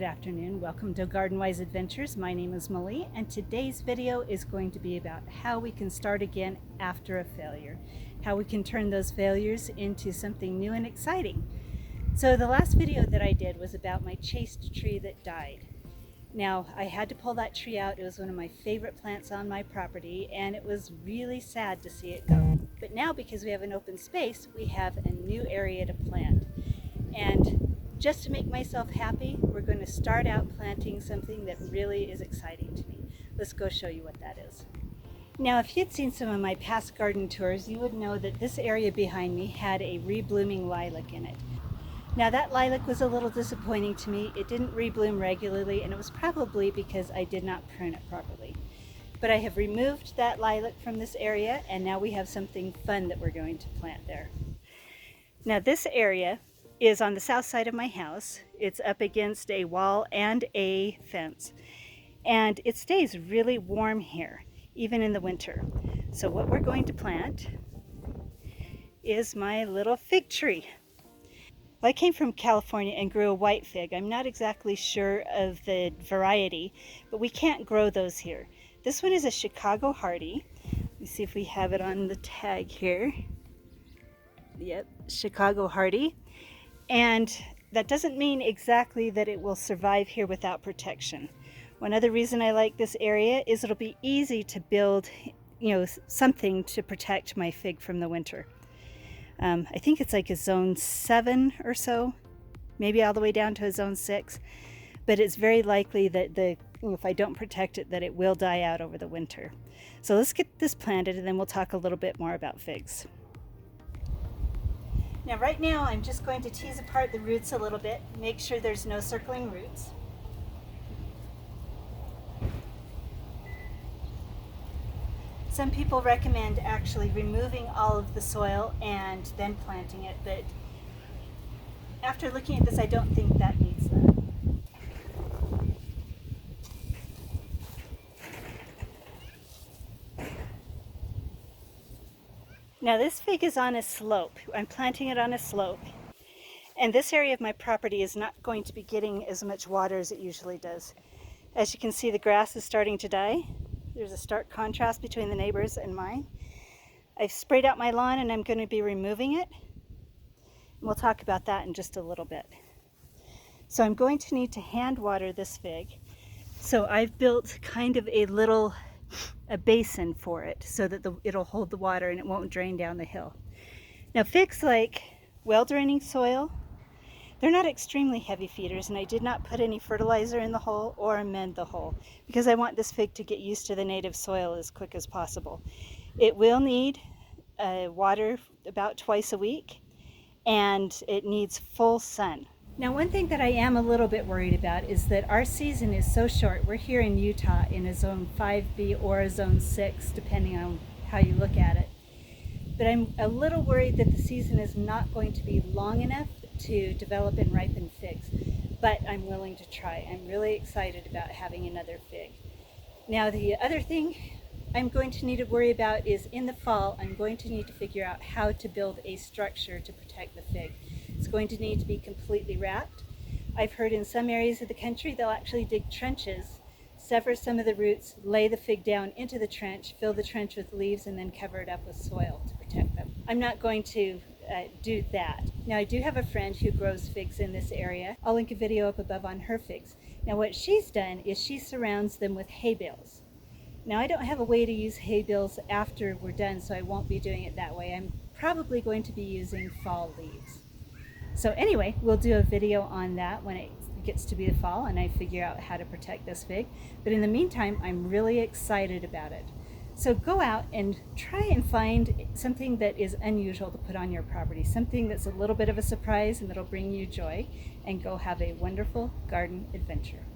Good afternoon. Welcome to Garden Wise Adventures. My name is Molly, and today's video is going to be about how we can start again after a failure, how we can turn those failures into something new and exciting. So the last video that I did was about my chaste tree that died. Now, I had to pull that tree out. It was one of my favorite plants on my property, and it was really sad to see it go. But now, because we have an open space, we have a new area to plant. And just to make myself happy, we're going to start out planting something that really is exciting to me. Let's go show you what that is. Now, if you'd seen some of my past garden tours, you would know that this area behind me had a reblooming lilac in it. Now, that lilac was a little disappointing to me. It didn't rebloom regularly, and it was probably because I did not prune it properly. But I have removed that lilac from this area, and now we have something fun that we're going to plant there. Now, this area is on the south side of my house. It's up against a wall and a fence, and it stays really warm here, even in the winter. So what we're going to plant is my little fig tree. Well, I came from California and grew a white fig. I'm not exactly sure of the variety, but we can't grow those here. This one is a Chicago Hardy. Let me see if we have it on the tag here. Yep, Chicago Hardy. And that doesn't mean exactly that it will survive here without protection. One other reason I like this area is it'll be easy to build, something to protect my fig from the winter. I think it's like a zone 7 or so, maybe all the way down to a zone 6, but it's very likely that if I don't protect it, that it will die out over the winter. So let's get this planted, and then we'll talk a little bit more about figs. Now, right now, I'm just going to tease apart the roots a little bit, make sure there's no circling roots. Some people recommend actually removing all of the soil and then planting it, but after looking at this, I don't think that needs that. Now, this fig is on a slope. I'm planting it on a slope, and this area of my property is not going to be getting as much water as it usually does. As you can see, the grass is starting to die. There's a stark contrast between the neighbors and mine. I've sprayed out my lawn, and I'm going to be removing it. And we'll talk about that in just a little bit. So I'm going to need to hand water this fig. So I've built kind of a basin for it so that it'll hold the water and it won't drain down the hill. Now, figs like well-draining soil. They're not extremely heavy feeders, and I did not put any fertilizer in the hole or amend the hole because I want this fig to get used to the native soil as quick as possible. It will need water about twice a week, and it needs full sun. Now, one thing that I am a little bit worried about is that our season is so short. We're here in Utah in a zone 5B or a zone 6, depending on how you look at it. But I'm a little worried that the season is not going to be long enough to develop and ripen figs, but I'm willing to try. I'm really excited about having another fig. Now, the other thing I'm going to need to worry about is in the fall, I'm going to need to figure out how to build a structure to protect the fig. It's going to need to be completely wrapped. I've heard in some areas of the country they'll actually dig trenches, sever some of the roots, lay the fig down into the trench, fill the trench with leaves, and then cover it up with soil to protect them. I'm not going to do that. Now, I do have a friend who grows figs in this area. I'll link a video up above on her figs. Now, what she's done is she surrounds them with hay bales. Now, I don't have a way to use hay bales after we're done, so I won't be doing it that way. I'm probably going to be using fall leaves. So anyway, we'll do a video on that when it gets to be the fall and I figure out how to protect this fig. But in the meantime, I'm really excited about it. So go out and try and find something that is unusual to put on your property, something that's a little bit of a surprise and that'll bring you joy, and go have a wonderful garden adventure.